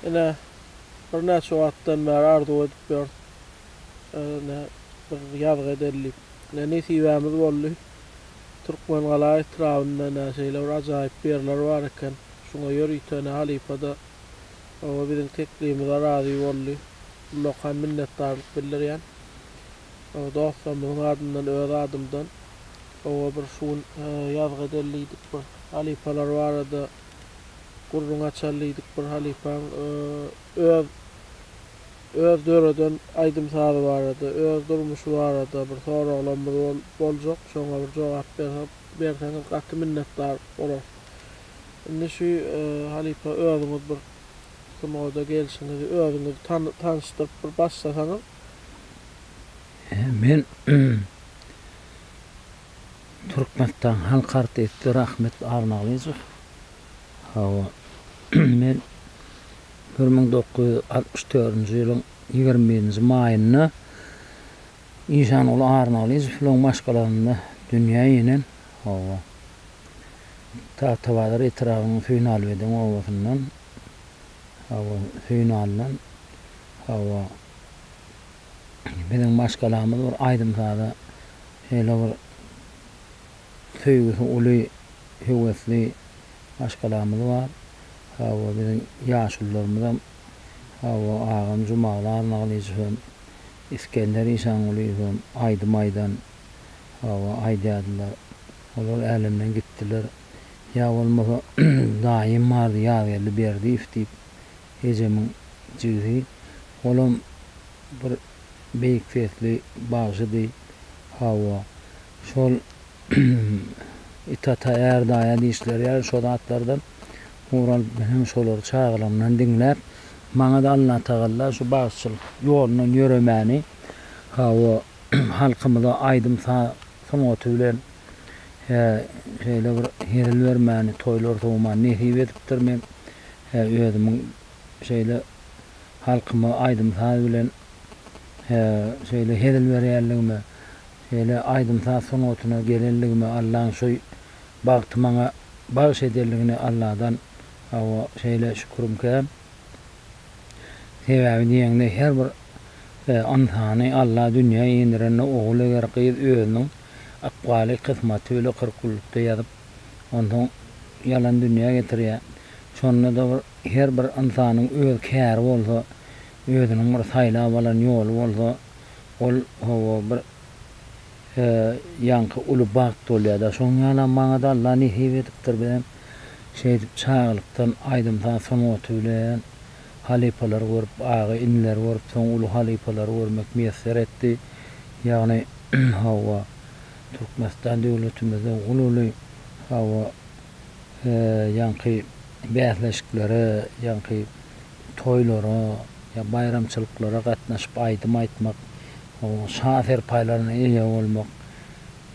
Ine bir näçe wagtdan bäri arzu edip ber. Ne bir ýazg edellik. Ne siwämiz boldy. Türkmen gala etrafynda näçeler bir ajaýyp berler bar eken. Şoňa ýörüýtene Halipada o biziň teklifimize razy boldy. Lokal minnetdarlyk bildirýän. O dostlarymyzyň adyndan öz adymdan o bir şuň ýazg edellik bir Halipalar barada gurrun açarlydyk bir Halipaň öz döreden aýdym sady barada, öz durmuşy barada bir soraglamyz boljak. Şoňa bir jogap berseňiz gaty minnetdar bolar. Indi şu Halipa özüňiz bir kimoda gelşiňizi özüňizi tanışdyryp bir başlasaňyz. Men Türkmenistan halk artisti Rahmet Arnalyzow. Hawa men 1964-nji ýylyň 20-nji maýynda Ýyşanul Arnalyzowyň maşgalarynda dünýä ýenen hawa Tahtawazar etrawynyň final beden owasyndan hawa finaldan hawa benim maşgalamyz bir aýdym sada şeýle bir söýgüsi uly hewesli maşgalamyz bar. Hawa benim ýaşullarymyzam hawa agam Jumaly Arnalyzow, İskender Ýyşanulýew aýdym aýdan hawa aýdýardylar. Olar älemden gitdiler. Ya bolmasa daim bardy ýagerli berdi ifdip hejemiň jüzi. Olam bir beýik fesli bagydy hawa şol itata ýerdaýa diýişler ýa şol atlardan ural benim şolary çağıramdan diňläp maňa da Allah Taala şu bagçylyk ýolunyň ýöremäni hawa halkymyza aýdym sanaty bilen şeýle bir heril bermäni toýlar towman nähip edipdir. Men özümiň şeýle halkyma aýdym bilen şeýle heril berýärligime şeýle aýdym sanatyna gelenligime Allahyň şu bagty maňa bagyş edenligine Allahdan hawa şeýle şükürüm käm. Sebäbi diýende her bir ansany Allah dünýä ýendirende oğul eger gyz özüniň akwaly kysmaty bilen kırkulykda ýazyp ondan ýalan dünýä getirýär. Şonda da her bir insanyň öz käri bolsa, özüniň bir saýlap alan ýoly bolsa, ol hawa bir ýanky uly bagt bolýar da şoň ýalan maňa da Allah nähip edipdir bilen şeýle çağlykdan aýdym sanaty bilen halipalar görüp, ağa inler görüp, soň uly halipalar görmek meýesser etdi. Ýagny hawa Türkmenistan döwletimizde uly hawa ýanky bäzleşikleri, ýanky toýlara, ýa bayramçylyklara gatnaşyp aýdym aýtmak, o şafer paýlaryna eýe bolmak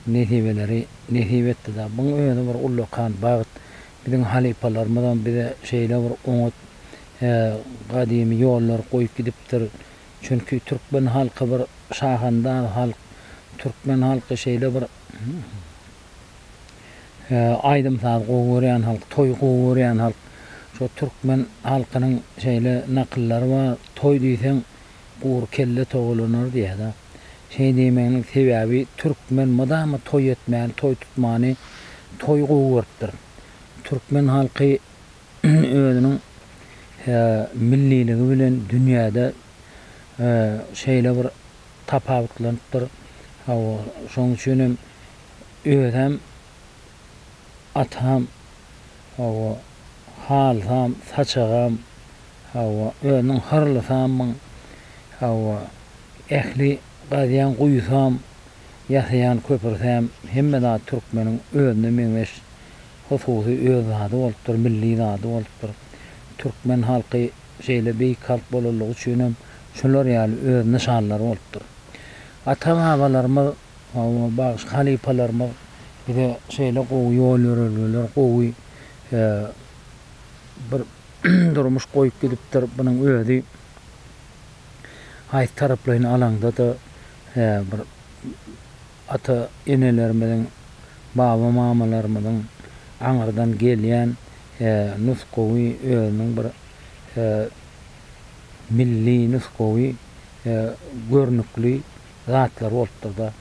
nehibeleri nähip etdi da. Bu öňe bir ullakan bagyt biziň halipalarymyzdan bize şeýle bir oňat gadymy ýollar goýup gidipdir. Çünki Türkmen halky bir şahanda halk, Türkmen halky şeýle bir aýdym gowurýan halk, toý gowurýan halk. Şu Türkmen halkynyň şeýle nakyllary bar. Toý diýseň gur kelle togulanır diýär da. Şeý diýmeginiň sebäbi Türkmen madama toý etmän, toý tutmany toý gowurdyr. Türkmen halky özüniň milliligi bilen dünýäde şeýle bir tapawutlanypdyr. Hawa şoň üçin özüm atam hawa halsam, saçagam hawa özüniň harlysam hawa ehli gadyan guýsam ýaşaýan köpürsem hemme da Türkmeniň özüne meňeş hususy öz zady bolupdyr, milli zady bolupdyr. Türkmen halky şeýle beýik halk bolanlygy üçin şolar ýaly öz nişanlary bolupdyr. Ata-babalarymyz hawa bagyş halipalarymyz bide şeýle gowy ýol ýörelgiler, gowy bir durmuş goýup gidipdir. Bunyň özi haýy taraplaryny alanda da bir ata enelerimizin, baba mamalarymyzyň aňyrdan gelýän nusgowy özüniň bir milli, nüskowi, görnükli zatlar bolupdyr da.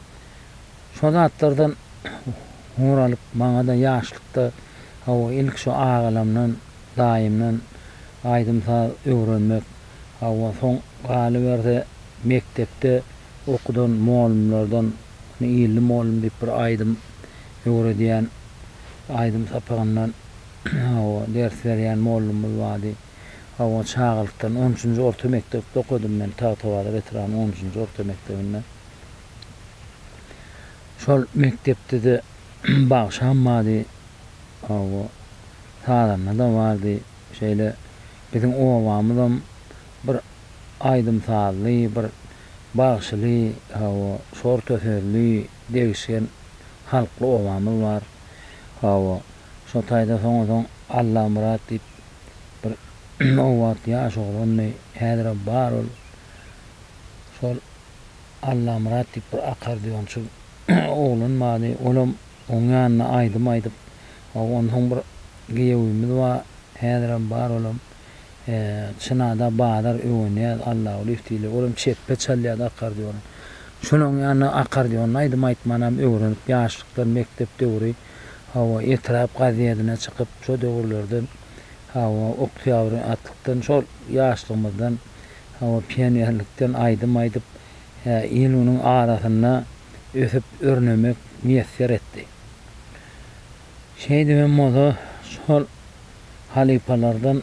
Şo zatlardan huralyp maňa da ýaşlykda hawa ilk şo agalamdan daýymdan aýdymsa öwrenmek hawa soň galyberde mektepde okudan muallimlerden iyli muallim diýip bir aýdym öwrediýän aýdym sapagyndan hawa ders berýän muallimimiz bardy. Hawa çağalykdan 13-nji orta mektepde okudum men Tawtawada veteran 13-nji orta mektebinden. Şol mektepde de bagşanmady hawa sağlamda da bardy. Şeýle bizim owamyzam bir aýdym sazly, bir bagşyly, hawa şortöferli, degişen halkly owamyz bar. Hawa şo taýda soňadan Allah murat diýip bir owat ýaş oglanny häzir bar ol. Şol Allah murat diýip bir akardiýonçy oglan bady. Olam oň ýanyna aýdyp oň soň bir giýewimiz bar. Häzir bar olam. Çynada badar öwünýär Allah uliftiyle olam çeppe çalýar akardiýon. Şonuň ýanyna akardiýon aýdym aýtmanam öwrenip ýaşlykdan mektepde öwri. Hawa etrap gazetine çykyp şo döwürlerden hawa oktyabry atlykdan şol ýaşlygymyzdan hawa pionierlikden aýdym aýdyp ýylynyň arasyna ösüp örnemek müýesser etdi. Şeýdem moda şol halipalardan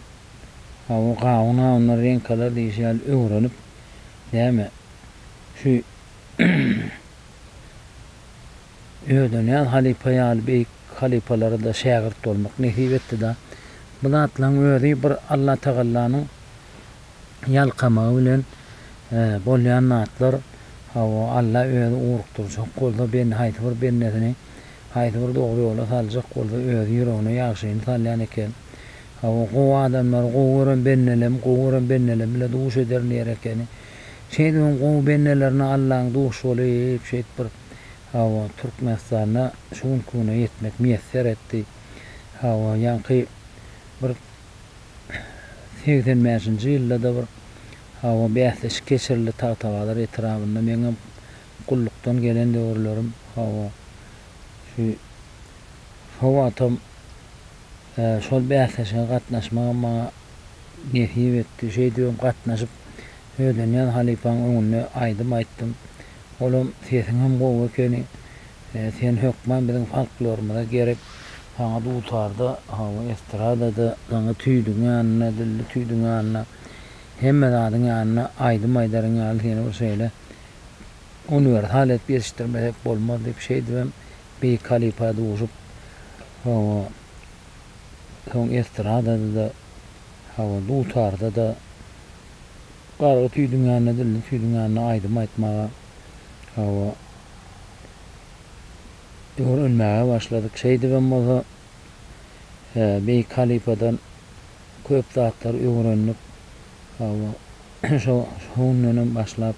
hawa gaýna renkalar diýişýär öwrenip näme şu öýdönýän halipaýal beýik halipalary da şagirt bolmak näsip etdi da. Bu zatlaryň özi bir Allah Taalanyň ýalkamagy bilen bolýan zatlar hawa Allah özi urukturjak bolsa ben haýdyr bennesini haýdyr dogry ýola saljak bolsa özi ýüregine ýagşyny salýan eken. Hawa gowy adamlar gowuran bennelem bile duş eder nereken. Şeýdem gowy bennelerini Allahyň duşy bolyp şeýt bir hawa Türkmenistana şuň kuna ýetmek müýesser etdi. Hawa ýanky bir 85-nji ýylda bir hawa bäsleş geçirli Tawtawalar etrafynda meňem gullukdan gelen döwürlerim hawa şu hawatam şol bäsleşe gatnaşmama näsip etdi. Şeýdem gatnaşyp öýlenýän halipaň öňünde aýdym aýtdym. Olam sesiňem gowy ekeni sen hökman biziň folklorymyza gerek sana dutarda hawa estradada sana tüýdüň ýanyna dilli tüýdüň ýanyna hemme zadyň ýanyna aýdym aýdaryň ýaly seni bir şeýle uniwersal et ýetişdirmek bolmaz diýip şeýdem beýik halipa duşup hawa soň estradada da hawa dutarda da gara tüýdüň ýanyna dilli tüýdüň ýanyna aýdym aýtmaga hawa öwrenmäge başladyk. Şeýdem bolsa beýik halipadan köp zatlar öwrenip hawa şoňdan başlap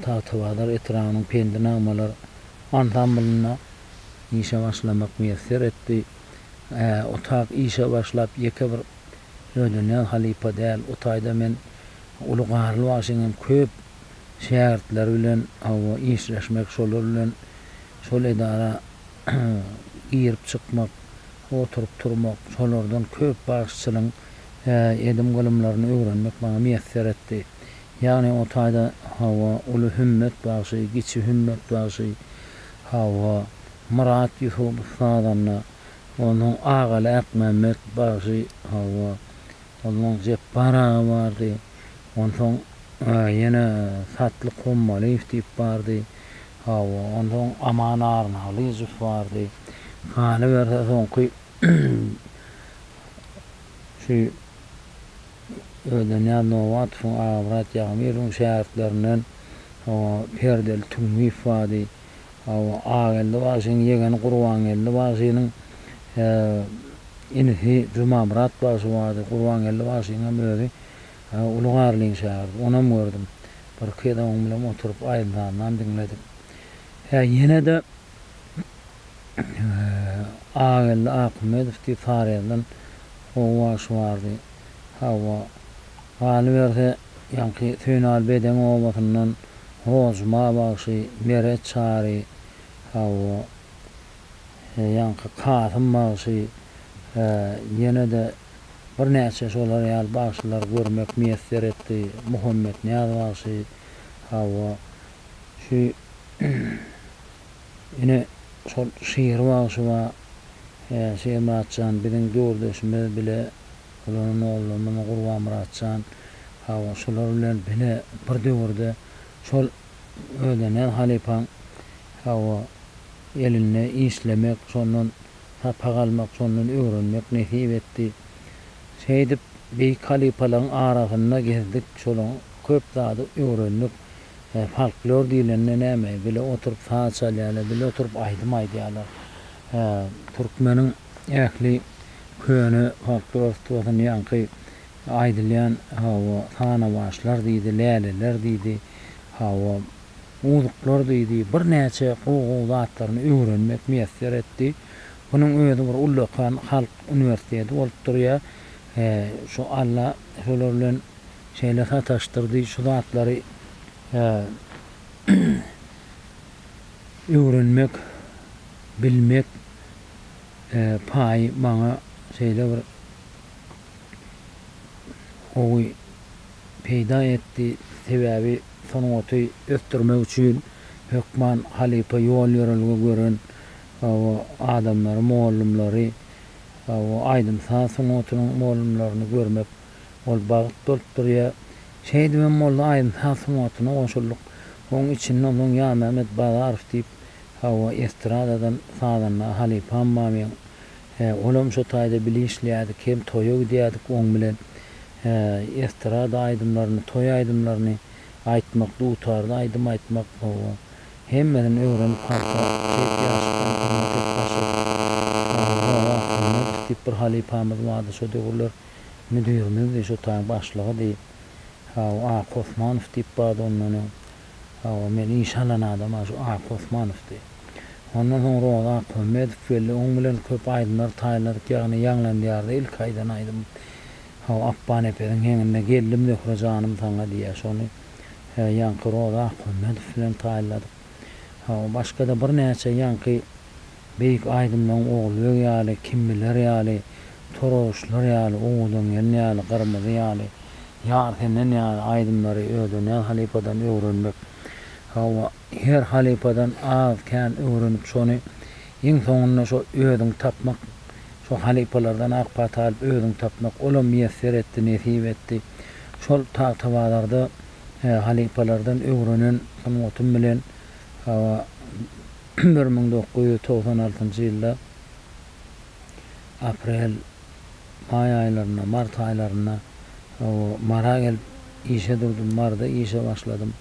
Tawtawalar etranyň pendinamalar ansamblyna işe başlamak müýesser etdi. Otak işe başlap ýeke bir öýlenýän halipa däl. O taýda men ulugarly başyňam köp şähertler bilen hawa işleşmek şolar bilen şol edara girip çykmak, oturup turmak, şolardan köp başçylyň edim golumlaryny öwrenmek maňa müýesser etdi. Ýani o taýda hawa uly hümmet başy, giçi hümmet başy, hawa Murat Yusuf Sadanna, onuň agaly Akmemmet başy, hawa onuň Jeppara bardy, onuň ýene Satly Kommalyw diýip bardy. Hawa onuň Aman Arnalyzow bardy. Hany berse soňky şu öýlenýän Nowat fun Avrat Ýagmyryň şähertlerinden hawa Perdel Tüňmi bardy. Hawa agelde başyň ýegen Gurban elde başynyň inhi Juma Murat başy bardy. Gurban elde başynyň özi ulugarlyň şäher. Onam gördüm. Bir kedam bilen oturup aýdandan dinledik. Yine de Agel Akmedow diýip Farelden owaş bardy. Hawa Haly berse ýanky Tünal beden olmasyndan rozma bagşy mere çary hawa ýanky Kasım bagşy ýene de bir näçe şolar ýaly bagşylar görmek meýesser etdi. Muhammed Niyaz bagşy hawa şu ine şol şiir bagşy wa Şeyh Muratcan bilen gördüşmiz bile onun oğlunun Gurban Muratcan hawa şolar bilen bile bir döwürde şol ödenen halipan hawa eline işlemek, şondan tapagalmak, şondan öwrenmek nesip etdi. Şeýdip beýik halipaların arasynda gezdik, şolaň köp zady öwrendik. Folklor diýilende näme bile oturup saat çalýarlar, bile oturup aýdym aýdýarlar. Türkmeniň ähli köni folklor tutuny ýanky aýdylýan hawa sana başlar diýdi, läleler diýdi, hawa uzuklar diýdi, bir näçe gowy zatlaryny öwrenmek meýesser etdi. Bunyň özi bir Ullukan Halk Üniversiteti bolup durýar. Şu alla şolar bilen şeýle sataşdyrdy, şu zatlary öwrenmek, bilmek paý maňa şeýle bir owy peýda etdi. Sebäbi sanaty ösdürmek üçin hökman halipa ýol ýörelge gören adamlar, muallimleri aýdym sanatynyň muallimlerini görmek ol bagyt bolup durýar. Şeýdem molla aýdym sanatyna goşulyk. Oň içinden oň ýa Mehmet Bazarow diýip hawa estradadan sadanna halipa mamyň olam şu taýda bilinçlýärdi, kim toýa gidýärdik oň bilen estrada aýdymlaryny, toý aýdymlaryny aýtmak, dutarda aýdym aýtmak hawa hemmeden öwrenip kalsa bir halipamyz vardy, şu döwürler müdürimiz şu taýyň başlygy diýip hawa Osmanow diýip bardy ondan hawa men inşallah adam şu Osmanow diýip ondan soňra Ahmed Felle oň bilen köp aýdymlar taýladyk, ýagny ýanglandyardy, ilk aýdan aýdym hawa Appane peden heňinde geldim de hurajanym taňa diýär şonu ýanky roza Ahmed bilen taýladyk. Hawa başga da bir näçe ýanky beýik aýdymlaryň ogly ýaly, kimmiler ýaly, toroşlar ýaly, oňdan gelýän ýaly, gyrmyzy ýaly, ýar-henen ýaly aýdymlary ödenen halipadan öwrenmek. Hawa her halipadan az kän öwrenip şonu iň soňunda şo ödüň tapmak, şo halipalardan akpat alyp ödüň tapmak olam meýesser etdi, nesip etdi. Şol tawalarda halipalardan öwrenen sanatym bilen hawa 1996-njy ýylda aprel, may aýlaryna, mart aýlaryna mara gelip işe durdum, marda işe başladym.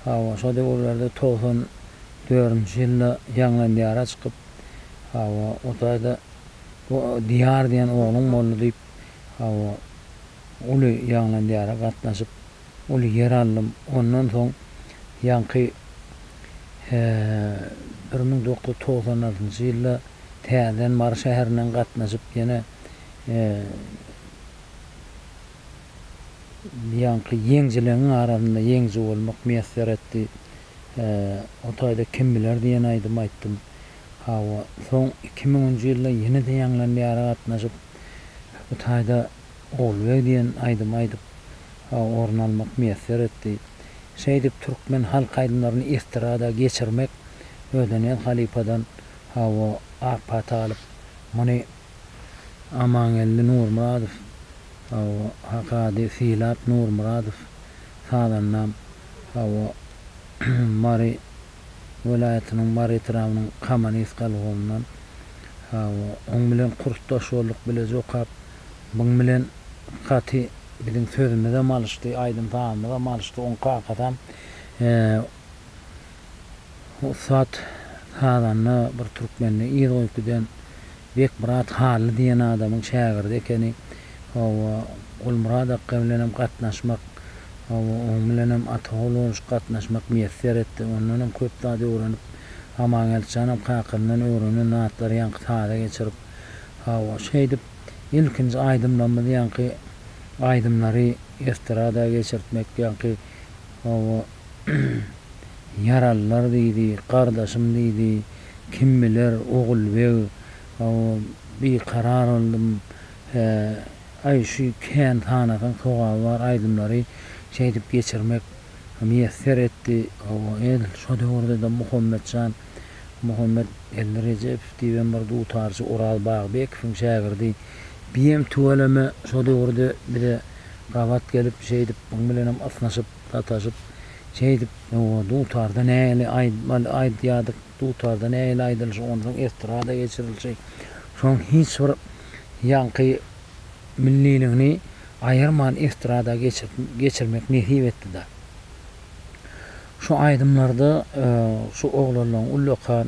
Hawa şo döwürlerde 94-njy ýylda ýanglandyara çykyp hawa o taýda diýar diýen oglum boldy diýip hawa uly ýanglandyara gatnaşyp uly yer aldym. Ondan soň ýanky 1996-njy ýylda täzen Mara şäherinden gatnaşyp ýene ýanky ýeňjilerin arasynda ýeňji bolmak meýesser etdi. O taýda kim biler diýen aýdym aýtdym. Hawa soň 2010-njy ýylda ýene de ýanglandyara gatnaşyp bu taýda olýar diýen aýdym aýdyp orun almak meýesser etdi. Şeýdip türkmen halk aýdymlaryny estrada geçirmek ödenen halipadan hawa akpat alyp muny Amangelli Nurmuradow hawa Hakady Filap Nurmuradow sadannam hawa Mari welaýatynyň Mari tramynyň Kamanis galgyndan hawa oň bilen kurtaş bolduk bile jokap buň bilen gaty bizim sözümizde malıştı, aydın tamamda malıştı, on kakatan Usat hadanna bir Türkmenli iyi oykuden Bek Murat Halı diýen adamyň şägirdi ekeni ol Murat bilenem gatnaşmak on bilenem atawluş gatnaşmak meýesser etdi. Ondan hem köp zady öwrenip Amangelçanam kakyndan öwrenen natlary ýanky tada geçirip şeýdip ilkinji aýdymlanma ýanky aýdymlary istirada geçirtmek ýa-ki o yaralılar diýdi, gardaşym diýdi, kim biler ogul o bir karar aldım. Ay şu kän tanadan toga var aydımlary şeýdip geçirmek müýesser etdi. O el şo döwürde de Muhammed El Recep diýen bir dutarçy Ural Bagbekov şagirdi. Biýem tuweleme şo döwürde bire gabat gelip şeýdip bu bilenem asnaşyp tataşyp şeýdip o dutarda näle aýdýadyk dutarda näle aýdylşy ondan istirada geçirilşi. Şoň hiç bir ýanky milliligini aýyrman istirada geçirmek nähip etdi da. Şu aýdymlarda şu oglanlaryň ullakan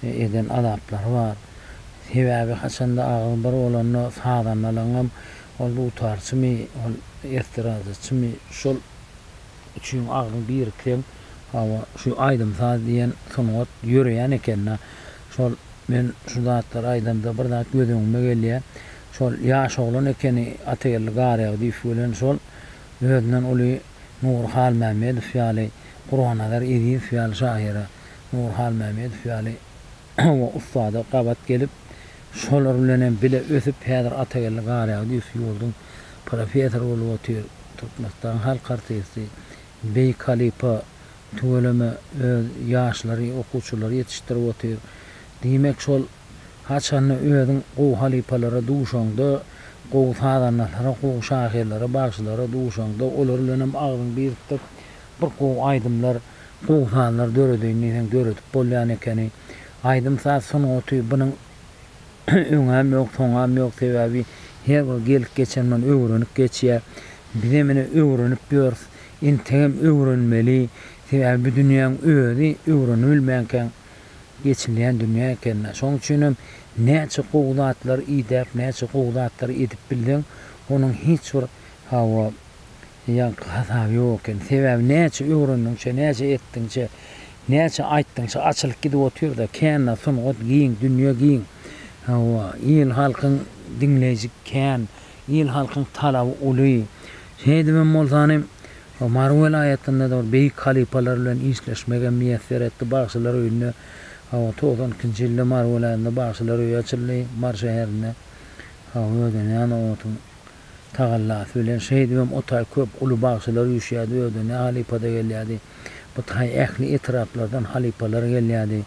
eden adaplar bar. Sebäbi haçanda agyl bir bolany sadanalaňam ol dutarçymy, ol istiradaçymy şol üçin agyl bir kem hawa şu aýdym saz diýen sunat ýöreýän ekenna. Şol men şu zatlar aýdymda bir zat gözüňe gelýär. Şol ýaş oglan ekeni ateýel garýag diýip bilen şol özünden uly Nurhal Mehmedow ýaly Qur'anlar edip ýaly şahyra Nurhal Mehmedow ýaly o ustada gabat gelip şolar bilen bile ösüp häzir ateýel garýag diýip ýoldum profesor bolup otyr Türkmenistan halk artisti Bey Kalipa tuweleme ýaşlary okuwçylary ýetişdirip otyr. Diýmek şol haçan özüň gowy halipalara duşaňda gowy sadanlara, gowy şahyrlara, başlara duşaňda olar bilen agyň bir tık bir gowy aýdymlar, gowy sanlar döredýänden göredip bolýan ekeni. Aýdym saz sunuty bunyň öňem ýok, soňam ýok sebäbi her bir gelip geçenmen öwrenip geçýär. Bizemine öwrenip ýör. Intehem öwrenmeli. Sebäbi dünýäň özi öwrenilmeýän geçilýän dünýä ekenne. Şoň üçin näçe gowlatlar idep, näçe gowlatlar edip bildiň, onuň hiç bir hawa ýa hasaby ýok eken. Sebäbi näçe öwrendiňçe, näçe etdiňçe, näçe aýtdyňçe açylyk gidip otyr da känne sunugat giň, dünýä giň. Hawa ýyl halkyň dinleýjik kän, ýyl halkyň talaby uly. Şeýdi men bolsanym Marwel aýatynda da beýik halipalar bilen işleşmege müýesser etdi başlar öýüne. Hawa 92-nji ýylda Marwel aýatynda başlar öýü açyldy Mar şäherine. Hawa öýden ýa-ni otun tagallasy bilen şeýdi men otay köp uly başlar ýüşýärdi öýden halipada gelýärdi. Bu taý ähli etraplardan halipalar gelýärdi.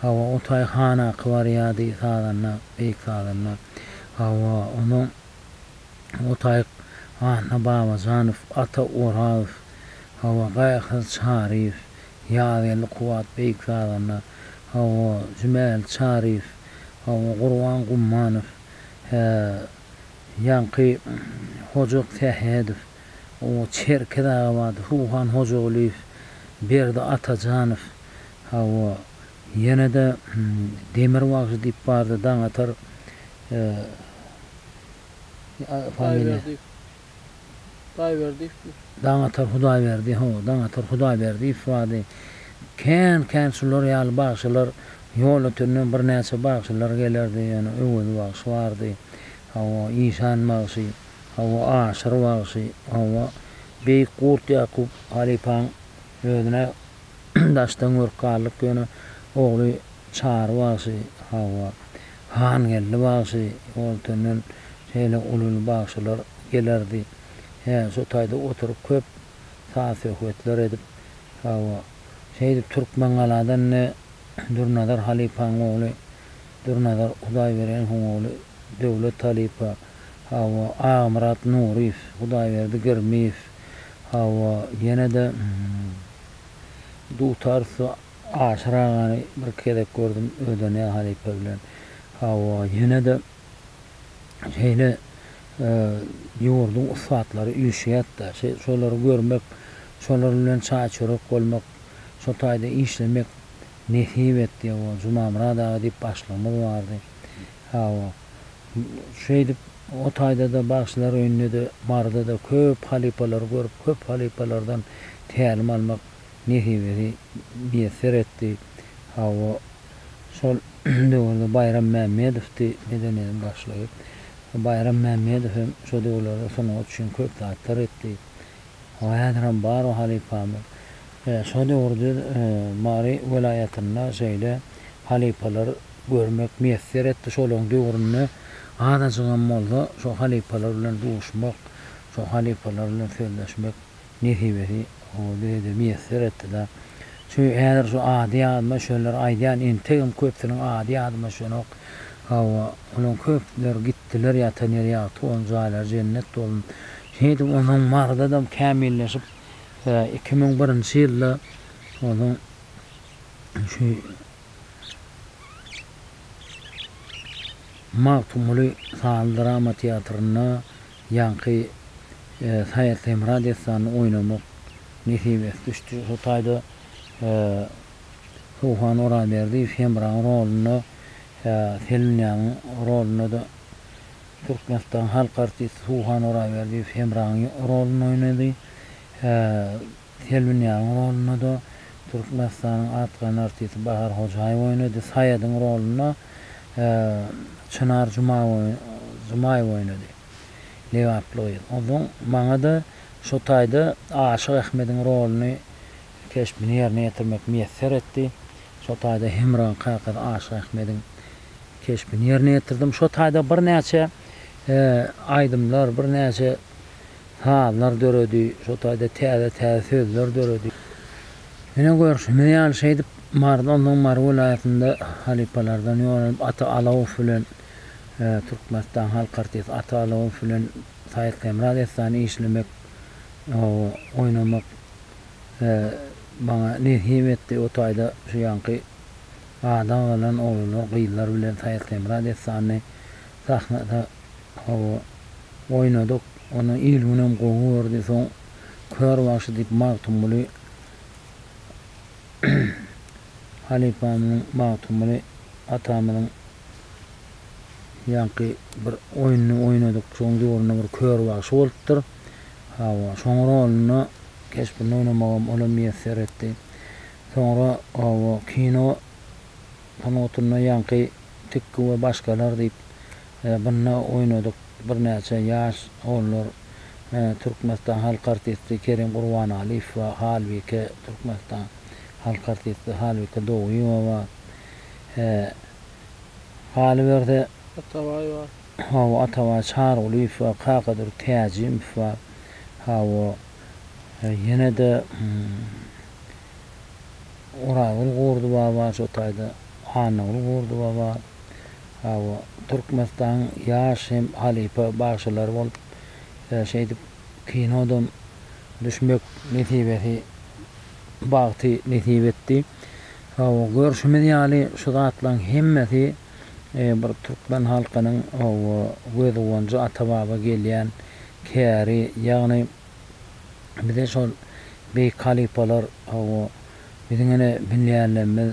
Hawa otay hana kwarýardy sadanna, beýik sadanna. Hawa onuň otay Ana Baba Zanow, Ata Oraw, hawa Gaýhar Şarif, Ýaly Kuwat beýik sadanna, hawa Jümel Şarif, hawa Gurwan Gummanow, ýanky Hojak Tähedow, o Çerkede wad, Huhan Hojalyw, Berdi Atazanow, hawa ýene-de Demirbagy diýip bardy daňatar Daňatar Hudaýberdi, Daňatar Hudaýberdi ifade. Kän şular ýaly başlar ýol ötünden bir näçe başlar gelerdi, ýani öwel baş bardy. Hawa İşan Magsy, hawa Aşyr Magsy, hawa Beýik Gurt Ýakup halipaň özüne daşdan örkarlyk ýöne ogly Çar Magsy, hawa Han geldi Magsy, ol ötünden şeýle uly başlar gelerdi. Şu taýda oturup köp saýhawetler edip hawa şeýdi Türkmen galadan Durnadar halipaň ogly, Durnadar Hudaýberen ogly Döwlet halipa, hawa Amrat Nuriýew, Hudaýberdi Girmiýew, hawa ýene-de dutarsa aşragany bir kerek gördüm ödene halipa bilen. Hawa ýene-de şeýle ýurdun usatlary ýüşýärdi. Şolary görmek, şolar bilen çaýçyryk bolmak, şo taýda işlemek nähip etdi. O Jumamrada diýip başlamaz bardy. Hawa şeýdip o taýda da başlar öýünde de barda da köp halipalar görüp, köp halipalardan tälim almak nähip müýesser etdi. Hawa şol döwürde Bayram Mehmedowdy medeniyetiň başlygy Bayram Mehmedow hem şo döwürlerde sunugat üçin köp zatlar etdi. O häzirem bar o halifamy. Şo döwürde Mary welayatynda şeýle halipalar görmek müýesser etdi. Şolaryň döwründe adajygam bolsa şo halipalar bilen duşmak, şo halipalar bilen söýleşmek nesibeti o birede müýesser etdi-de. Şu häzir şu ady adyma şolar aýdýan integim köpsiniň ady adyma şonok hawa onuň köpler gitdiler ýa-da nereye tuğan jaýlar cennet dolun. Şeýdi onuň marda da kämilleşip 2001-nji ýylda onuň şu Maktumly Sahal Drama Teatryna ýanky Hayat Emrad Esany oynamak nesibet düşdi. Şu taýda Suhan Oraberdi Femran roluna Selmiňanyň roluna da Türkmenistan halk artisti Suhan Oraberdi Femran rolunu oynady. Selmiňanyň roluna da Türkmenistanyň atgan artisti Bahar Hojaýew oynady. Saýadyň roluna Çınar Jumaýew oynady. Lewaply. Onuň maňa da şo taýda Aşyk Ahmediň rolunu keşbini ýerine ýetirmek müýesser etdi. Şo taýda Hemran Kakad Aşyk Ahmediň keşbini ýerine ýetirdim. Şo taýda bir näçe aýdymlar, bir näçe hallar döredi. Şo taýda täze sözler döredi. Mene görüşme ýaly şeýdip Ondan Mar welaýatynda halipalardan ýörenip Ata Alawow bilen Türkmenistan halk artisti Ata Alawow bilen Hayat Emrad Esany işlemek, oynamak bana nesip etdi. O taýda şu ýanky adam bilen oglanlar, gyýlar bilen Hayat Emrad Esany sahnada oynadyk. Onu ilminem gowy berdi. Soň kör başy diýip Maktumly halifamyň Maktumly atamyň ýanky bir oýuny oynadyk. Şoň döwründe bir kör başy bolupdyr. Şoň roluna keşbini oynamagam ola müýesser etdi. Soňra kino tanotyna ýanky Tikki we başgalar diýip bunna oynadyk. Bir näçe ýaş oglanlar Türkmenistan halk artisti Kerim Gurbanalyw we Halbike Türkmenistan halk artisti Halbike Doguýew we Halberde Ataway var. Ataway Çargulyw we Kakadyr Täjim we ýene de Oraýl Gurdu baba şo taýda Hanyl Gurdu baba Türkmenistan ýaş hem halipa başylar bolup şeýdip kinodan düşmek nesibeti bagty nesip etdi. Görüşmeli ýaly şu zatlaryň hemmesi bir Türkmen halkynyň gözüňçe ata-baba gelýän käri ýagny bize şol beýik halipalar bizine bilýänlerimiz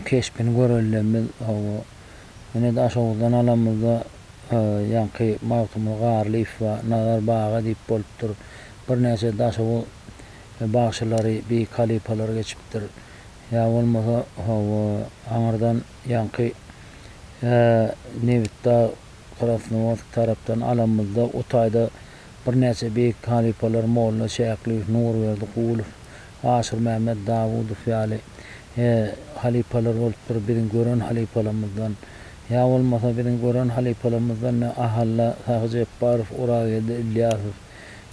keşbini görenlerimiz mene de aşagdan alamyzda ýanky Maktumly Garlyw we Nazar Baga diýip bolupdyr. Bir näçe daşagy başlary beýik halipalar geçipdir. Ya bolmasa aňardan ýanky Nevitda Krasnoyarsk tarapdan alamyzda o taýda bir näçe beýik halipalar Molla Şäkliw, Nurberdi Gulow, Aşyr Mähmet Davudow ýaly halipalar bolupdyr. Birin gören halipalarymyzdan ya bolmasa birin gören halipalarymyzdan Ahalla Sahyjepbarow, Oraýedy Ilýasow,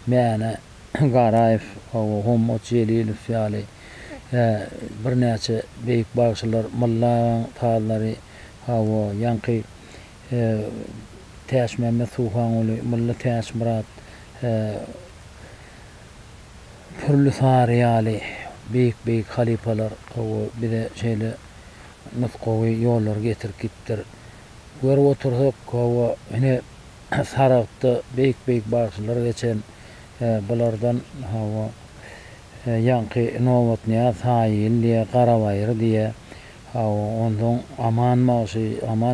Mäne Garaýew, Hommat Jelilow ýaly bir näçe beýik başylar, Molla taýlary ýanky Täş Mähmet Suhanoğlu, Molla Täş Murat, Pürlü Sary ýaly beýik halipalar bire şeýle nutgawy ýollar getirip gitdir. Görüp otursak ene Saragda beýik başylar geçen bulardan ýanky Nowotnya, Saýil, Garabayr diýe ondan Aman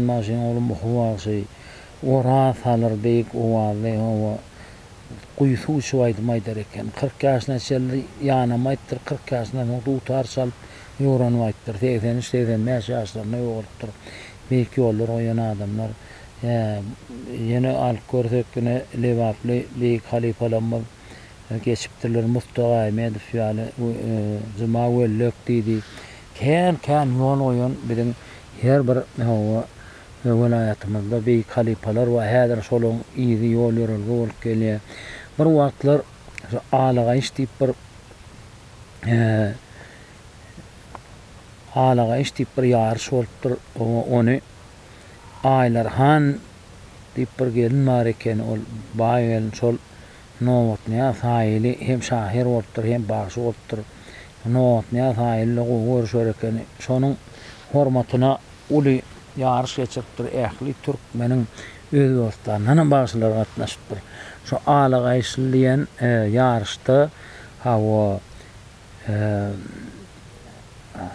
Maşyň oğlu Muhwaşy, Oraz halar beýik owazy Guýsuw şu aýdym eken. 40 ýaşyna çeldi ýanamaydyr, 40 ýaşyna dutar sal ýoranypdyr. 80-85 ýaşlaryna ýolupdyr. Beýik ýollar oýan adamlar. Ýene alk görsek gine lewaply beýik halipalarymyz geçipdirler Mustafa Ahmedov ýaly Juma Wellek diýdi. Kän ýol oýan biziň her bir welaýatymyzda beýik halipalar we häzir şolaň izi ýol ýörelgi bolup gelýär. Bir wagtlar alaga işdip bir ýarşy bolupdyr. Ony aýlar han diýip bir gelin bar eken, ol baýyl şol Nowatnya saýly hem şahir bolupdyr hem bagşy bolupdyr. Nowatnya saýly görüşür eken. Şonuň hormatyna uly ýarş geçiripdir. Ähli türkmeniň öz dostlarynyň bagşylary gatnaşypdyr. Şu alaga işleýän ýarşda hawa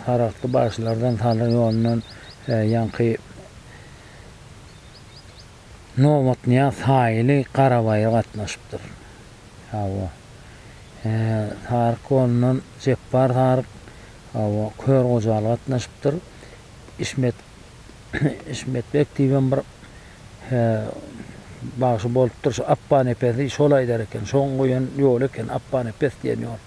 harakly bagşylardan taly ýolundan ýanky Nowatnya saýly Garabaýa gatnaşypdyr. Hawa Tarık ondan Jepbar Tarık hawa kör gojaly gatnaşypdyr. İsmetbek diýen bir bagşy bolupdyr. Şu Appanepesi şolay derken, şoň goýan ýol eken Appanepes diýen ýol.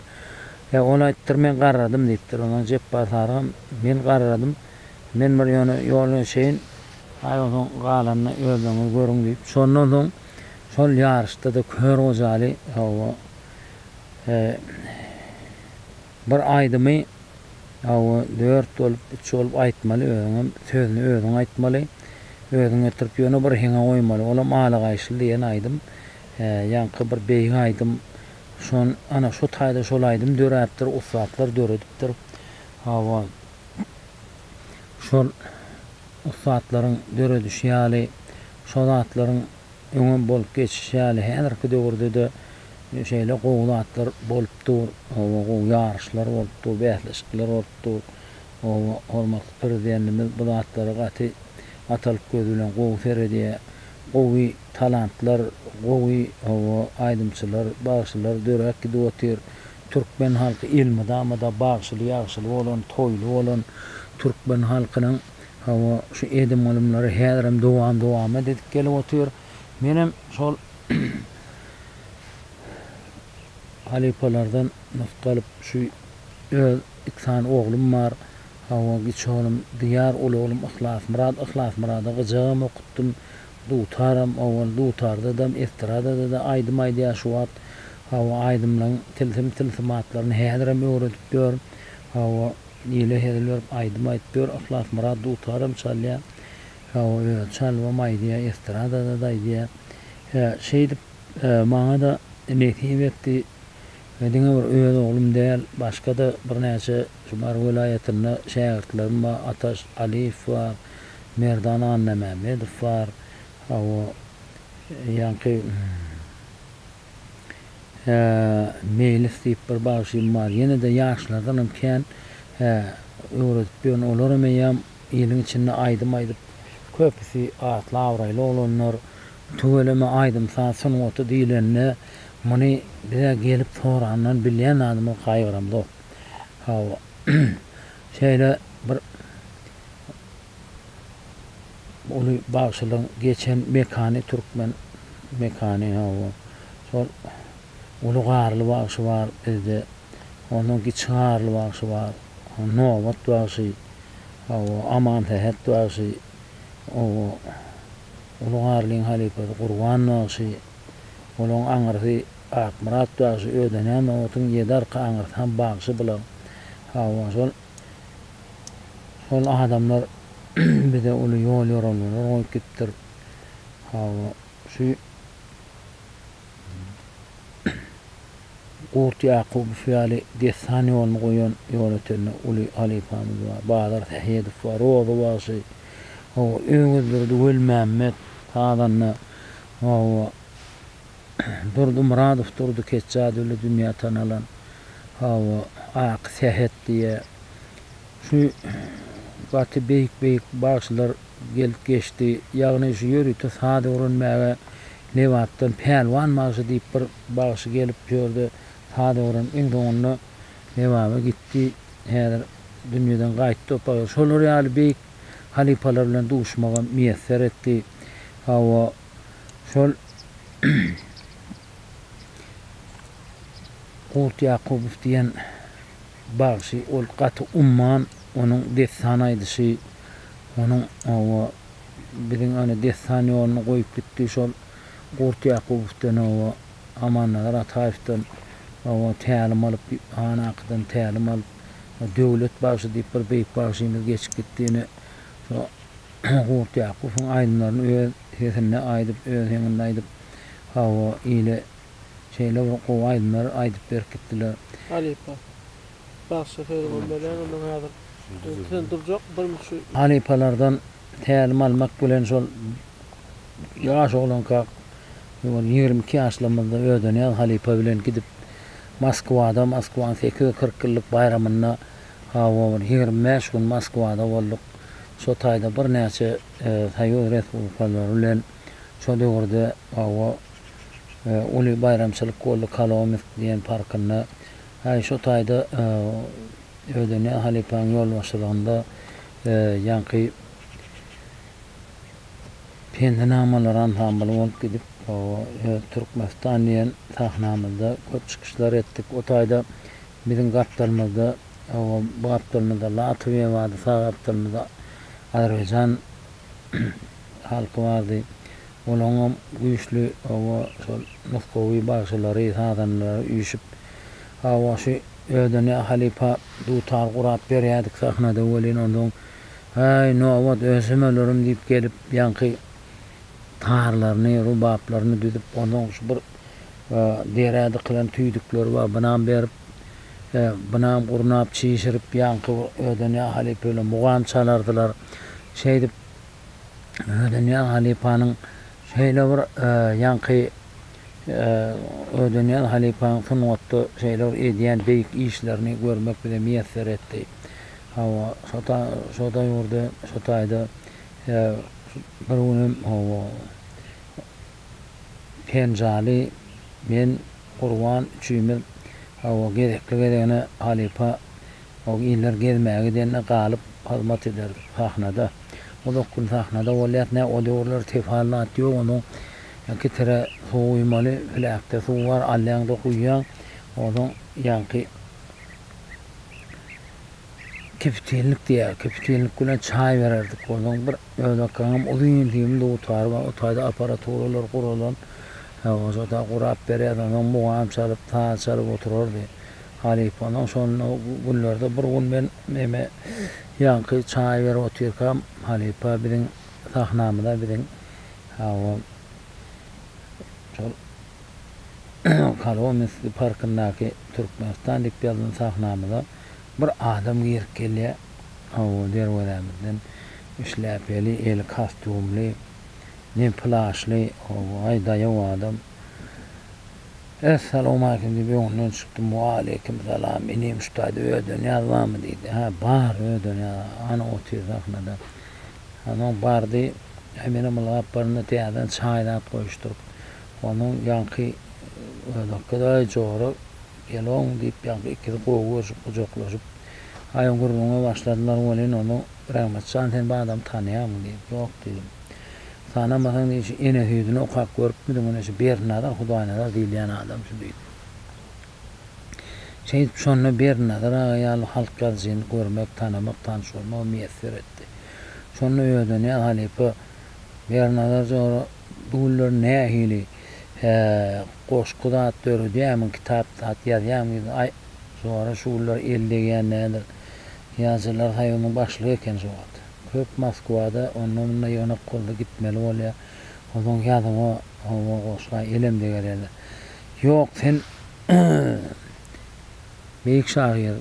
Ona aýtdyr men garradym diýipdir. Ondan Jepbar Tarık men garradym. Men bir ýoly şeýin aýoňyň galanyny özüňiz görüň diýip. Şondan soň şol ýarşda da kör gojaly hawa bir aýdymy hawa 4 bolup 3 bolup aýtmaly, özüň sözüni özüň aýtmaly. Özüň getirip ýöne bir heňe goýmaly. Olam alaga işli diýen aýdym. Ýanky bir beýik aýdym. Şon ana şu taýda şol aýdym döräpdir, usatlar döredipdir. Hawa şol usatlaryň döredişi ýaly şol atlaryň öňe bolup geçişi ýaly häzirki döwürde de şeýle gowlatlar bolupdyr. Hawa ýarşlar bolupdyr, bähleşikler bolupdyr. Hormatly prezidentimiz bu atlary gaty atalyp gözülen gowy ferediýe, gowy talantlar, gowy aýdymçylar, bagşylar dörek gidip otyr. Türkmen halky ilmi-damada bagşyly, ýagşyly bolan, toýly bolan Türkmen halkynyň hawa şu edim alymlary häzirem dowam edip gelip otyr. Menem şol halipalardan naftalyp şu iksan oglum bar. Hawa giçoğlum diyar oğlum Ihlas Murada gyjağım okutdum. Dutaram awal dutarda da istirada da aýdym ýaşuwat. Hawa aýdymlaň tilsimatlaryny häzirem öwredip ber. Hawa ýele häzirler aýdym aýdyp ber. Ihlas Murad dutaram çalýa. Hawa çalwa maýdya istirada da aýdya. Şeýdip maňa da netim etdi. Diňe bir öz oglum däl, başga da bir näçe şumar welaýatyna şähertlerim bar. Ataş Aliýew bar, Merdan Anna Mehmedow bar. Hawa ýanky Meýlis diýip bir bagşym bar. Ýene de ýaşlardan imkan öwredip ber. Olar meýam ýylyň içinde aýdym köpüsi atly awraýly olanlar töweleme aýdym sansyn otu diýilenne muny bize gelip sorandan bilýän adamy gaýgyram dok. Hawa şeýle bir ony bagşylyň geçen mekany Türkmen mekany hawa şol ulugarly bagşy bar bizde. Onuň giçarly bagşy bar. Nowat bagşy hawa aman tähet bagşy ulugarlyň halipasy Gurban bagşy. Olaň aňyrsy Akmurat bagşy ödenen otuň ýeder qaňyr hem bagşy bilen. Hawa şol adamlar bize uly ýol ýörenler goýup gitdir. Hawa şu Urt Yakubow ýaly desany ýoluny goýan ýol ötenne uly halipamyz bar. Badar Tähedow bar, Roza bagşy. Hawa öňüzlerde Wel Mehmet tadanna hawa Durdu Muradow durdu keçädüli dünýä tanalan. Hawa Ak Sehet diye şu gaty beýik bagşylar gelip geçdi. Ýagny şu ýörüte sady öwrenmäge Lewatdan Pelwan bagşy diýip bir bagşy gelip ýördi. Sady öwren iňdoňunda Lewaga gitdi. Häzir dünýeden gaýtdy. Şolar ýaly beýik halipalar bilen duşmaga meýesser etdi. Hawa şol Kurt Yakubov diyen bağışı ol katı umman onun desanaydışı onun o birin hani desani onu koyup gitti şol Kurt Yakubov'dan o amanlar Atayev'den o təlim alıp anaqdan təlim alıp devlet bağışı deyip bir beyik bağışımız geçip gittiğini Kurt Yakubov'un aydınlarını öz sesine aydıp öz yanında aydıp hava ile şeyler o aydınlar aydıp berip gittiler. Halipa. Bak sefer olmayan onun hazır. Sen duracak bir şu Halipalardan təlim almak bilen şol yaş olan kaq 22 yaşlarında ödenen halipa bilen gidip Moskva'nın 840 yıllık bayramına hava 25 gün Moskva'da olduk. Şo tayda bir näçe Sovet Respublikaları bilen şo döwürde hava uly bayramçylyk golly Kalomis diýen parkyna şo tayda ödenen halipaň ýol başlygynda ýanky Pendinamalar ansambly bolup gidip Türkmenistan diýen sahnamyzda köp çykyşlar etdik. O taýda biziň gapdalymyzda bu gapdalymyzda Latwiýa bardy, sağ gapdalymyzda Azerbaýjan halky bardy. Olaňam güýçli şol Moskowy başlary, sadanlary üýşüp şu ödene halipa dutar gurap berýärdik sahnada welin ondan hay no wat özümelerim diýip gelip ýanky tarlaryny, rubaplaryny düzüp ondan şu bir deräde kılan tüýdükleri bar. Bunam berip bunam gurnap çiğişirip ýanky ödene halipa bilen mugam çalardylar. Şey dip ödene halipanyň şeýle bir ýanky ödenen halipaň sunatda şeyler edýän beýik işlerini görmek bilen müýesser etdi. Hawa şoda ýurda şo taýda bir günüm hawa Penjali men Gurban üçümiz hawa gerekligine halipa o iller gezmäge diýende galyp hazmat eder sahnada. O dokun sahnada bolýar ne o döwürler tefalat ýok onu ýa-ki tere soýmaly filakda suw var allaňda guýýan onuň ýa-ki keptenlik diýär. Keptenlik bilen çay bererdik. Onuň bir öňkam uzun diýimli otar bar. O taýda aparaturalar guralan şoda gurap berýär. Onuň muğam çalyp ta çalyp oturardy. Halipanyň şol günlerde bir gün men meme ýa-ki çay berip oturýarkam halipa biziň sahnamyzda biziň hawa Kalomis parkyndaky Türkmenistan diýip sahnamyzda bir adam girip gelýär. O derwelemizden işläpeli, el kostyumly, ne plaşly, o aýdaýa adam. Assalamu alaykum diýip ondan çykdym. Wa alaykum salam. Menim şu taýda ödön ýazmamy diýdi. Ha bar ödön ýa ana otyr sahnada. Ana bardy. Hemen malaparyny täzeden çaýlap goýuşdyryp onuň ýanky ödökde jogry gelon diýip ýanky iki gowy joklaşyp aýyň gurulmagy başladylar welin onu rahmatçan sen bu adam tanýarmy diýip ýok diýdim. Tanamasaň diýip ene hüýdüni okap görüp bilen şu Bernada Hudaýnada diýilýän adam şu diýdi. Şey şonu Bernada ýaly halk gazyny görmek, tanamak, tanış bolmak müýesser etdi. Şonu ödene halipa Bernada jogry bular nähili goşguda dörüdýämiň kitap ýazýarmy ay sonra şular ellegän nädir ýazgylar haýonyň başlygy eken şoňat. Köp Moskwada onunla ýöne golda gitmeli bolýar. Onuň ýazyny o goşga elemde gelýär. Ýok sen beýik şahyr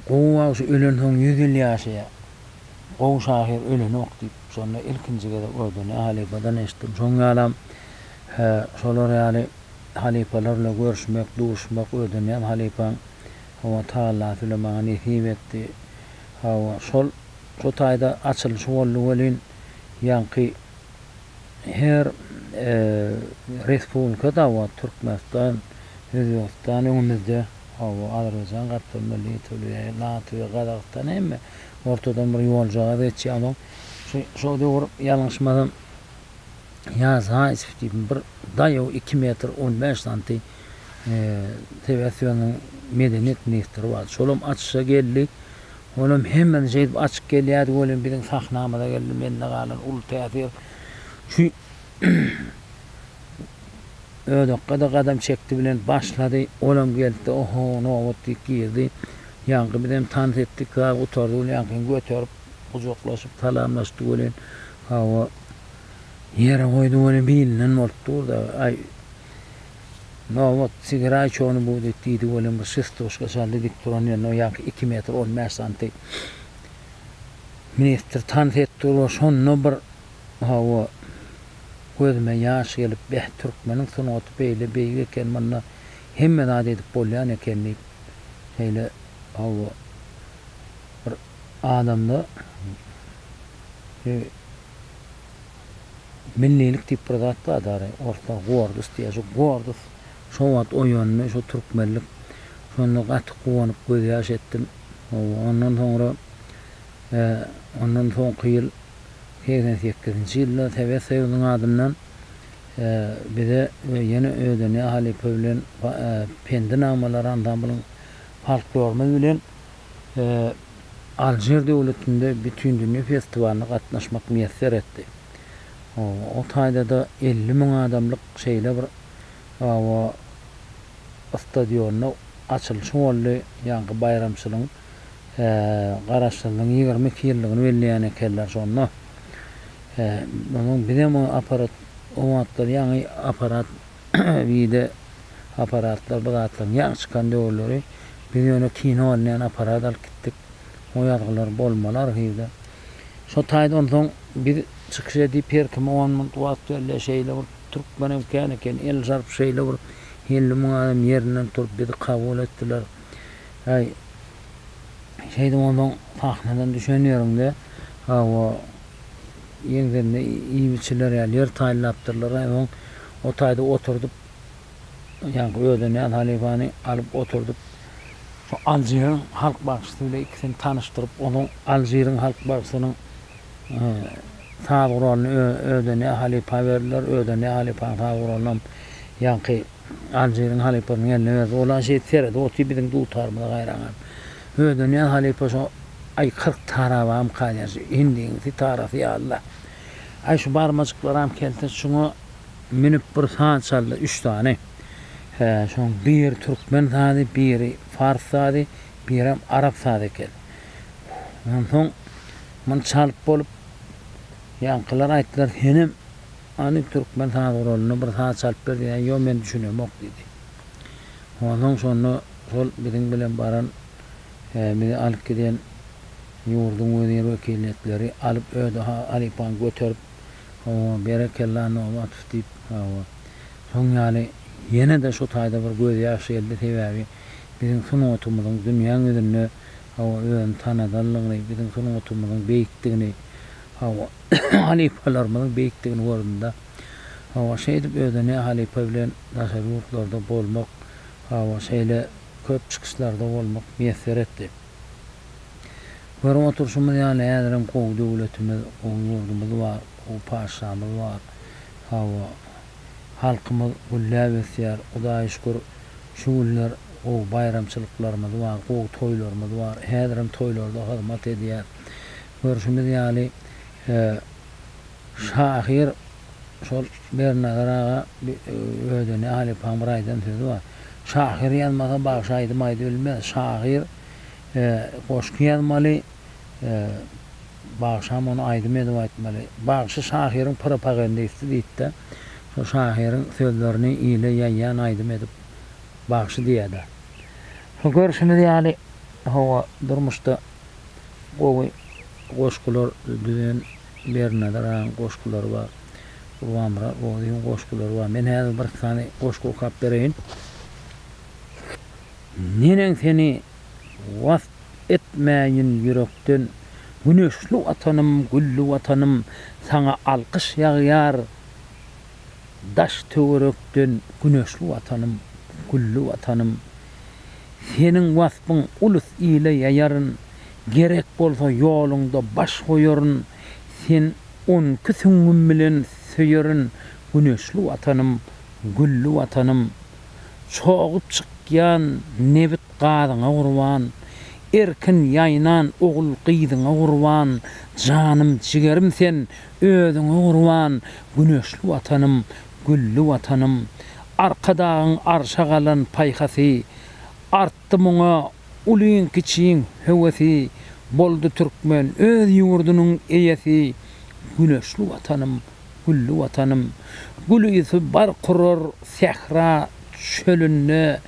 gowa şu ölen soň 100 ýyl ýaşaýar. Gow şahyr öleni okdyp sonra ilkinjige de ödeni halipadan eşitdim. Şoňalam şolar ýaly halipalarla görüşmek, duşmak ödenýän halipaň hawa taala Süleyman nähim etdi. Hawa şol şu taýda açylyş boldy welin ýanky her respublikada we Türkmenistan, Özbegistan öňümizde hawa Azerbaýjan gatnaşmaly töleýär, Latwiýa, Gazaqstan hemme ortadan bir ýoljaga geçýär. Şo döwür ýalňyşmasam Ýaza isbitibim bir daýaw 2 metr 15 santy televizionyň medeniyet ministri bar. Şolum açyşa geldi. Olam hemmen jeýip açyk gelýärdi. Olam biziň sahnamada geldi. Mende galan ul täsir. Şu ödekde gadam çekdi bilen başlady. Olam geldi. Oho, nowatdy girdi. Ýa-ni bilen tanys etdik. Oturdy. Ýa-ni göterip uzaklaşyp salamlaşdy bilen. Hawa yere koydu onu bilen oldu da ay no sigara içiyordu bu dedi oğlum bu sıstoşka saldı diktoran no yak 2 metr 15 santi minister tanıt etti o son number hava gözüme yaş gelip beh Türkmenin sanatı beyle beyken bana hemme da dedi polyan kendi şeyle hava bir adamda millilik tipradatda adary orta gordus diýe şu gordus şo wagt oýanyny şu türkmenlik şonu gaty gowanyp gözyaş etdim. Ondan soňky ýyl 88-nji ýylda Tebessüýüň adyndan bize ýene ödeni Halipa bilen pendi namalar andan folklormy bilen Aljer döwletinde bütün dünýä festiwalyna gatnaşmak müýesser etdi. O taýda da 50 000 adamlyk şeýle bir stadionyny açylyşy boldy. Ýa-ni bayramçylygyň garaşlygynyň 22 ýyllygyny belleýän ekenler şonda. Munyň bizim aparat omatlar ýa-ni aparat wide aparatlar bilatlar ýa çykan döwürleri biz ýöne kino bolýan aparat alyp gitdik. O ýargylar bolmalar hýda. Şo taýda ondan bir çıkış edip perkim 10 min tuatlı şeyle Türkmenim ken el zarp şeyle bir 50 000 adam yerinden turup bizi kabul ettiler. Ay şeyde ondan sahnadan düşünüyorum da o ýeňden iyi biçiler ýer taýlapdyrlar. O taýda oturduk. Ýa-ni ödeni Halipany alyp oturduk. Şu Aljer'in halk bagçysı ile ikisini tanıştırıp onu Aljer'in halk bagçysynyň tağuralını ödeni Halipa verdiler. Ödeni Halipa'nın tağuralını yankı Aljer'in Halipa'nın eline verdi. Olan şey seredi. O tibidin dutarmada gayranan. Ödeni Halipa şu ay 40 taravam kalyası. Indiğin tarafı ya Allah. Ay şu barmacıklarım kelti. Şunu minip bir saat çaldı. 3 tane. Şunu bir Türkmen sadı, biri Fars sadı, biri Arap sadı kel. Ondan man çalıp bolup yankılar aýtdylar henem ani Türkmen tağuralını bir saat çalıp berdi. Ýa men düşünýärm ok dedi. Ondan sonra sol biziň bilen baran bizi alyp giden ýurdun öýüň wekilletleri alyp öýde Halipan göterip berekelläni omat diýip soň ýaly ýene de şu taýda bir göz ýaşy geldi sebäbi biziň sunatymyzyň dünýä gözünde öýün tanadallygyny biziň sunatymyzyň beýikdigini Halipalarymyzyň beýikdigini göründe şeýdip ödeni Halipa bilen daşary ýurtlarda bolmak şeýle köp çykyşlarda bolmak müýesser etdi. Bir oturşumyz ýaly ädirim gowy döwletimiz, gowy ýurdumyz bar, gowy paşamyz bar. Halkymyz güllä besýär, Hudaýa şükür şu günler o bayramçylyklarymyz bar, gowy toýlarymyz bar. Häzirim toýlarda hyzmat edýär. Görüşimiz ýaly şahir şol Bernadaraga ödeni Halipa Amraýdan sözü var. Şahir ýazmasa bagşaýdy maýdy bilmez. Şahir goşky ýazmaly bagşam onu aýdym edip aýtmaly. Bagşy şahirin propagandasydy diýdi. Şo şahirin sözlerini ýyly ýaýan aýdym edip bagşy diýdi. Şo görüşimiz ýaly hawa durmuşda gowy goşkular düzen Bernadaraň goşkulary bar. Uwamra oýun goşkulary bar. Men häzir bir sany goşku okap bereýin. Neneň seni was etmeýin ýürekden güneşli watanım, güllü watanım sana alkyş ýagýar. Daş töwerekden güneşli watanım, güllü watanım. Senin wasbyň ulus ile ýaýaryn. Gerek bolsa ýolunda baş goýaryn. Sen on küsüňüm bilen söyörün güneşli watanım, güllü watanım. Çoğup çykýan nebit gadyňa gurban, erkin ýaynan ogul gyýdyňa gurban, janym jigerim sen özüňe gurban, güneşli watanım, güllü watanım. Arkadagyň arşa galan paýhasy, artdy muňa ulyň kiçiň hewesi, boldy türkmen öz ýurdunyň eýesi, güneşli watanım, güllü watanım. Gülüýsü bar kurur sehra çölünne,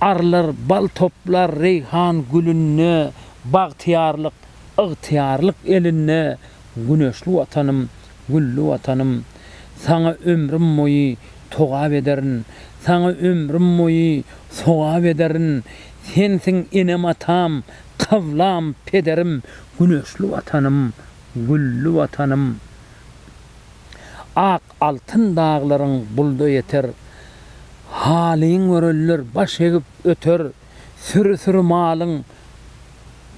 arlar bal toplar reyhan gülünne, bagtiyarlyk, ygtiyarlyk elinne, güneşli watanım, güllü watanım. Sana ömrüm moyu togap ederin, sana ömrüm moyu sogap ederin. Sensiň enem atam, kavlam pederim, güneşli watanım, güllü watanım. Ak altın dağlaryň bulda yeter, haliň görüller baş egip öter, sürü malyň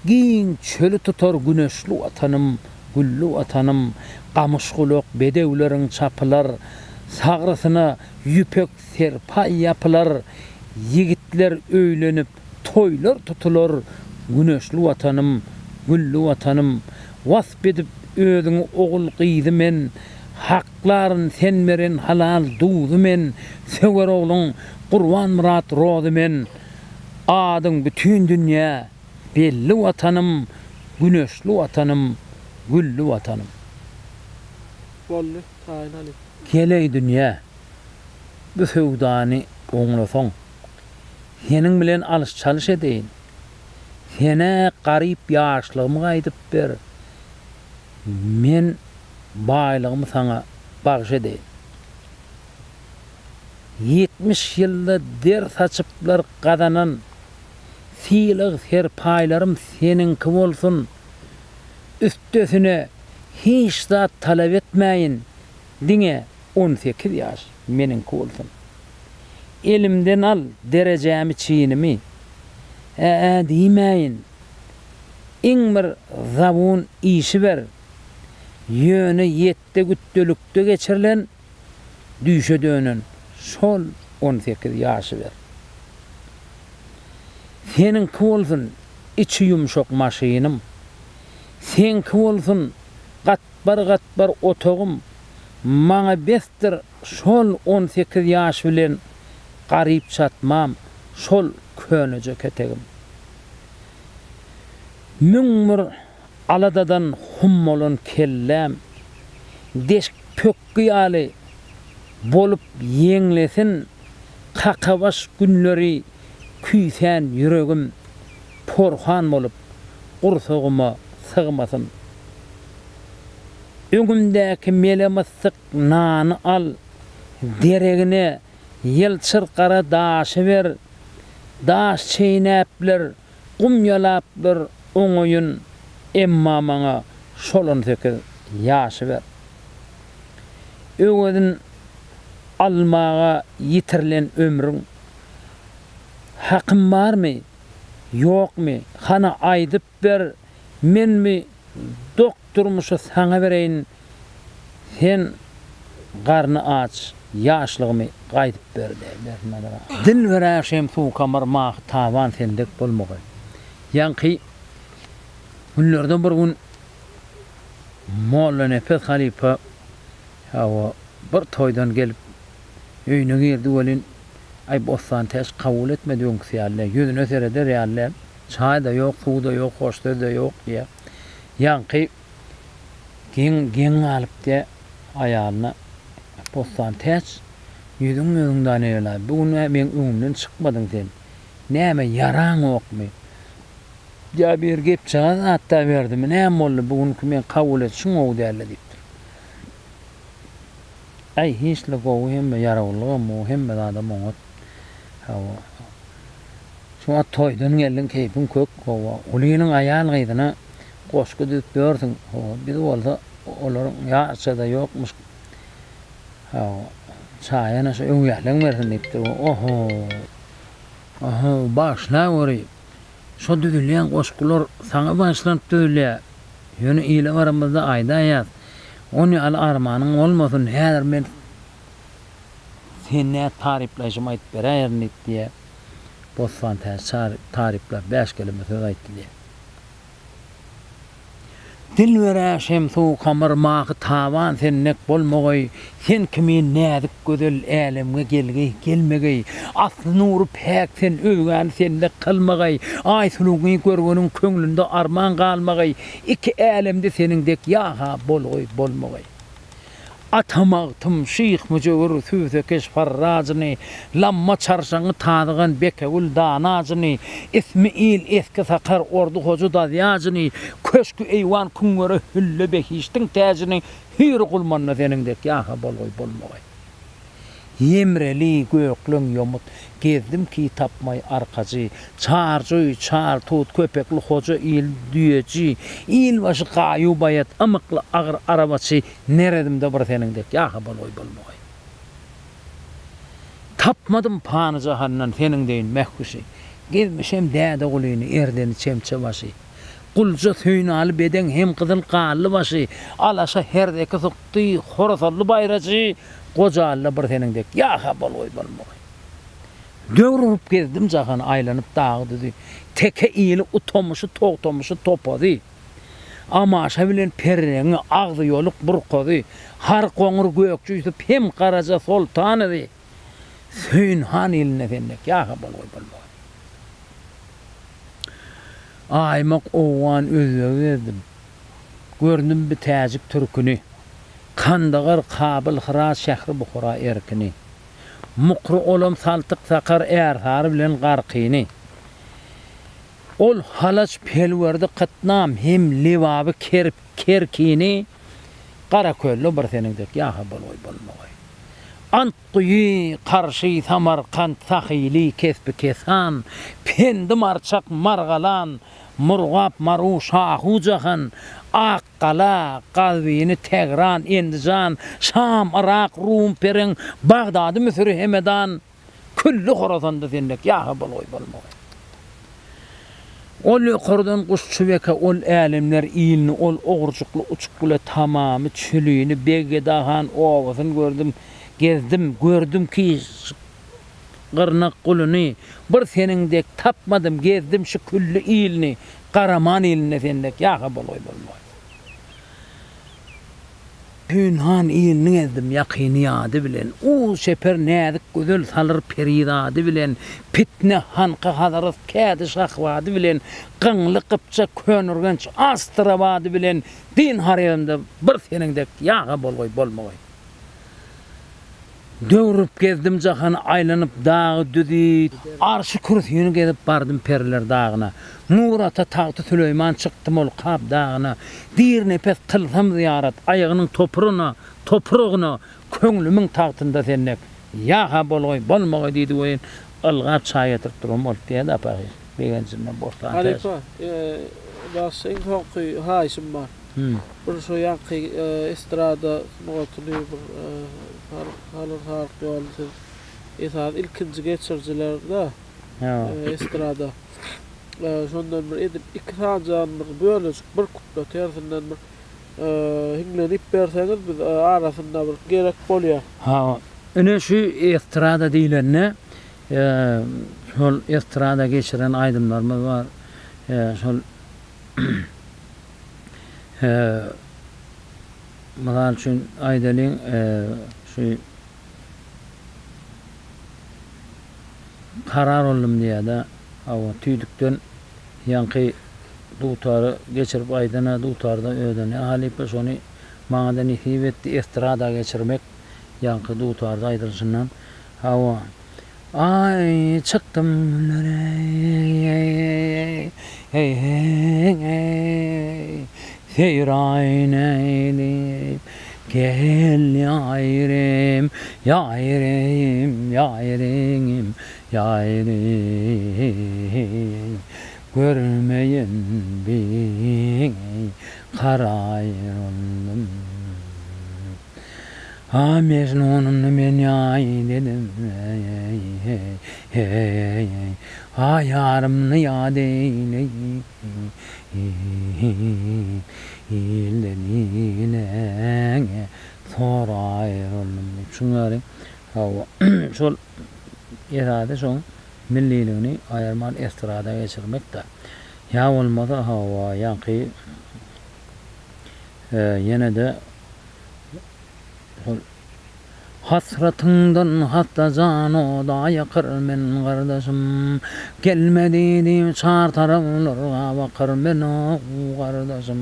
giň çölü tutar, güneşli watanım, güllü watanım. Gamışgulak bedewleriň çapylar, sagrasyna yüpek serpa ýapylar, yigitler öýlenip toýlar tutular, güneşli watanım, güllü watanım. Wasp edip özüňi ogul gyýdy men, haklaryn sen beren halal duýdy men, sewer ogluň Gurban Murat rozy men. Adyň bütün dünýä belli watanım, güneşli watanım, güllü watanım. Bolly, taýyn Ali. Geley dünýä, bu sowdany oňlasaň, seniň bilen alys-çalys edeýin. Sene garyp ýaşlygymy gaýdyp ber. Men baýlygymy saňa bagş edeýin. 70 ýylda der saçyplar gadanan fiýlig serpaýlarym seninki bolsun. Üstesine hiç zat talep etmeyin diňe 18 ýaş meniňki bolsun. Elimden al derejämi çiğnimi. Diýmeyin. Iň bir zabun işi ber. Ýöne ýetde güttülükde geçirilen düýşe dönen şol 18 ýaşy ber. Seninki bolsun içi ýumşak maşynym. Senki bolsun gatbar otogum. Maňa bestir şol 18 ýaş bilen garyp çatmam, şol köneje ketegim. Müňmür aladadan hummolan kellem, deşk pökkü ýaly bolup ýeňlesin, kakabaş günleri küýsen yüregim, porhan bolup gursagıma sığmasın. Öňümdäki melemassyk nany al, deregine ýylçyr gara daşy ber, daş çeýnäpler, gum ýalaplar oňoýun, emma maňa şol 18 ýaşy ber. Öňüden almaga ýitirilen ömrüň hakym barmy, ýokmy? Hana aýdyp ber, menmi doktormuşa saňa bereýin, sen garny aç, ýaşlygymy gaýdyp ber derler. Dil beräşem suw kamar mah taban sendek bolmagy. Ýanky günlerden bir gün Molla Nefes Halipa bir toýdan gelip öýüne girdi welin ay bossan täş kabul etmedi öňkisi ýaly. Ýüzüne sereder ýaly. Çay da ýok, suw da ýok, hoşlar da ýok diýe. Ýanky gen alyp de aýalyna bossan täş ýüzüňden ýaly. Bugün men öňümden çykmadyň sen. Näme ýaraň okmy? Ya bir gep çağa hatta berdim. Näme boldy? Bugünkü men kabul etşiň o däle diýipdir. Ay hiçle gowy hem ýarawlygy muhim adam oňa. Şoňa toýdan geldiň keypin kök gowa. Ulynyň aýalygyna goşky diýip berdiň. Bir bolsa olaryň ýaşada ýokmuş. Çaýana şu öňýälen bersin diýipdir. Oho, başla gory. Şo düzülýän goşkular saňa başlanyp düzülýär. Ýöne ýyle baramyzda aýda ýaz. Onu al armanyň bolmasyn häzir men senne tariflajymy aýdyp berýärni diýe. Bossan tarifler 5 kelime söz aýtdy. Dil verəşem soğuk hamırmağı tavan sennek bolmagay, sen kimin näzik gözel älemge gelmegey, asly nuru pek sen öwgän sende kılmagay, ay sulugy görgönüň köňlünde arman galmagay, iki älemde senindek yaha bolmagay. Atamaqtım şeyh mücevir süze keş farrazını, lamma çarşanı tadıgan bekevül danazını, İsmail eski sakar ordu hocu dazyazını, köşkü eyvan küngörü hülle behiştin tezini, hir kulmanna senindek yaha bolmagay. Yemreli göklüň yomut, gezdim ki tapmay arkacı, çar tut köpekli hoca il düyeci, il başı qayu bayat, amıklı ağır arabaçı, neredim de bir senindek, yaha bolmagay. Tapmadım panı cahannan senindeyin mehkusi, gezmişem däde gulini, erdeni çemçe başı, Kulca söýnaly beden hem kızıl qallı başı, alaşa herdeki sokty, horosallı bayracı, Gojallı bir senindek, yaha bolmagay. Döwrüp gezdim jahan aýlanyp dağdy. Teke ýyly utomuşy, togtomuşy topady. Amaşa bilen perreňi agdy ýoluk burkady. Har goňur gökçüýsip hem garaja soltanydy. Söýnhan ýylyna senindek, yaha bolmagay. Aymak owan özledim. Gördüm bir täzik türküni. Kandagar Kabil Hıra şähri Bukhara erkini. Mukru olam saltyk sakar ersar bilen garqyny. Ol halaç pelwerdi qatnam hem liwaby kerkini. Qara köllü bir senindek, yaha bolmagay. Antqyy qarşy Samarqand sahili kesbi kesan, pendi marçak margalan, murgap maru şahu jahan, Akkala, Qazvini, Tegran, Endijan, Şam, Irak, Rum, Pereng, Bagdady, Misr, Hemedan, külli Horasanda senindek, yaha bolmagay. Ol ýokardan guşçubeka, ol älemler ýylny, ol ogurjukly uçukly tamamy çülüýini, Begedahan owasyny gezdim ki gyrnak guluny, bir senindek tapmadım, gezdim şu külli ýylny, Karaman ýylyna senindek, yaha bolmagay. Pünhan ýylyny gezdim ýaqyny bilen, u şeper näzik gözel salyr peridady bilen, pitne hanqa hadarat kädi şahwady bilen, qyňly qypça könürgenç astrabady bilen, din harýanda bir senindek, yaha bolmagay. Döwrüp gezdim jahan aýlanyp dağı düzi, arşy kürsiýini gezip bardım perler dağına. Murata tağty Süleyman çykdym ol Kap dağına. Bir nepes kılsam ziyaret, aýagynyň toprağına, köňlümiň tağtynda sennek. Yaha bolmagay diýdi we ylga çaý ýetirip durum ol diýdi apagy. Begençinden boşlan. Halipa, başyň hoky haýsym bar. Bir şu ýaky estrada notuly bir halar ýoldy. Esas ilkinji geçirjilerde estrada. Şondan bir edip iki sajanlyk bölüjük bir kupla tersinden bir hinglenip berseňiz biz arasynda bir gerek bolýar. Ha, öne şu estrada diýilenne, şol estrada geçiren aýdymlarymyz bar. Şol Misal üçün aýdalyň şu karar oldum diýe-de, tüýdükden ýanky dutary geçirip aýdana dutarda ödeni Halipa şonu maňa nisip etdi estrada geçirmek ýanky dutarda aýdylşyndan ay çykdym Seyrayn eylip gel yayrem, görmeyen bir karayrıldım. Ha Mecnun'un men yay dedim hey ha yarımını yad eyle illenine sonra ayrıldım şunları hava şol irade son milliliğini ayırman estirada geçirmek de ya olmadı hava yankı yine de hasratından hatta zano da yakır men kardeşim gelmedi çar taraflara bakır men o kardeşim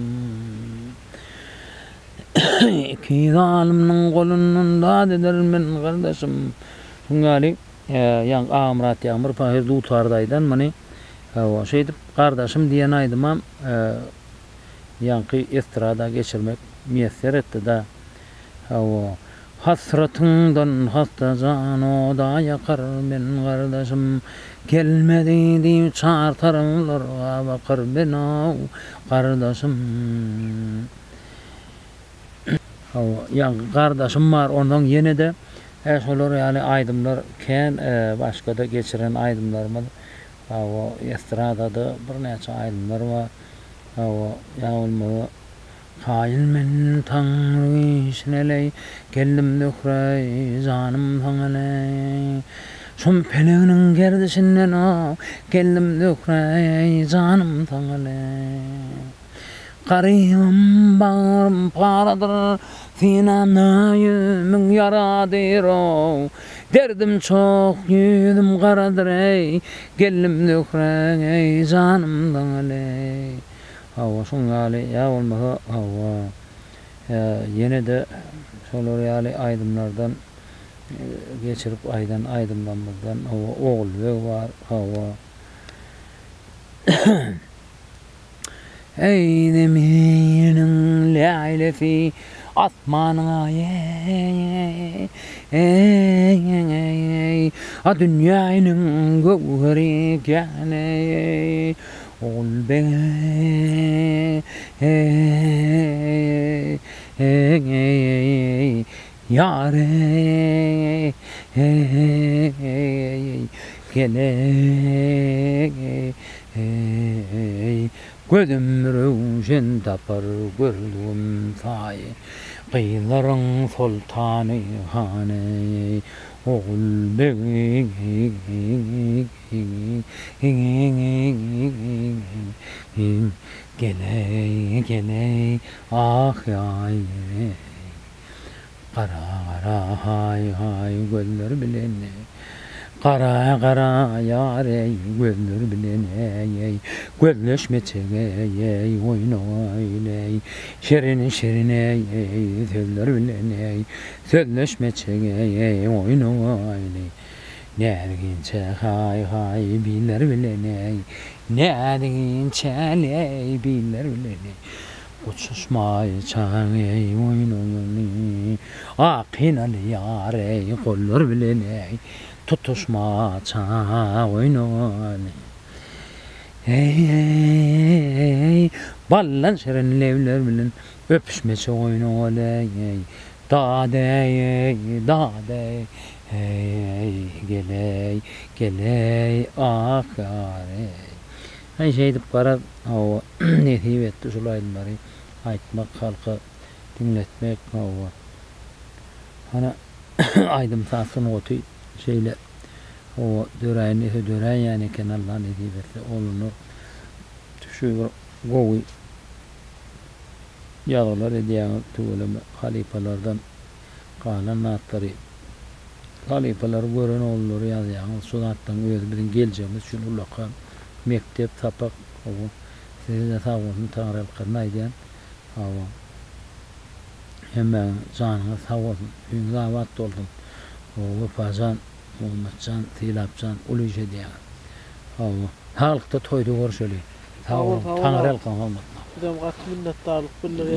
iki zalimnin kolunun da dediler men kardeşim şungali yan amrat yağmur pahir dutardaydan mani o şeydi kardeşim diyen aydımam yankı istirada geçirmek müyesser etti da o hasratından hasta zano da yakar men kardeşim gelmedi diye çağır taraflara bakır ben o kardeşim o yan kardeşim var ondan yine de şolar yani aydımlar ken başka da geçiren aydımlarımız o istradada bir neçe aydımlar var o yağılmalı Kail men tanrı işneley geldim nökrey zanım tanaley Şun peleğinin gerdisinden o geldim nökrey zanım tanaley Karıyım bağırım paradır Sinanı yüzümün yaradır o Derdim çok yüzüm karadır ey Geldim nökrey zanım tanaley Hava şungali ya olmadı hava yine de şolar yani aydımlardan geçirip aydan aydımlanmadan hava oğul ve var hava ey deminin la'ile fi asmanına a dünyanın gövheri gâne Ol be yare gele gözüm ruşen tapar gördüm say kıyıların sultanı hane Oğul be gele ah ay kara hay hay göller bilene kara yare göller bilene gözleşmeceye oynayle şerine göller bilene sözleşmeceye oynayle Nerginçe hay hay biller bilene Nerginçe ley biller bilene Uçuşmayı çağıy oyununu Akinalı yare kollar bilene Tutuşma çağ oyununu Hey ballan şerin levler bilen Öpüşmece oyununu Dade Hey geley ah gare Hay şey dip kara o netibe etti şol aydımları aytmak halka dinletmek o hana aydım sasın otu şeyle o dören yani kenarlar netibesi olunu düşüyor goy yağlar ediyen tuğulama halifalardan kalan natları halifalar görün olur yazyan sunattan özümüzün geleceğimiz şunu ulaka mektep tapak o size sağolun tanrı kırnaydan hava hemen canı sağolun ünzavat oldum o vefazan olmacan tilapcan uluje diye hava halkta toydu görüşeli tanrı kalmadı Adam kat minnettarlık billeri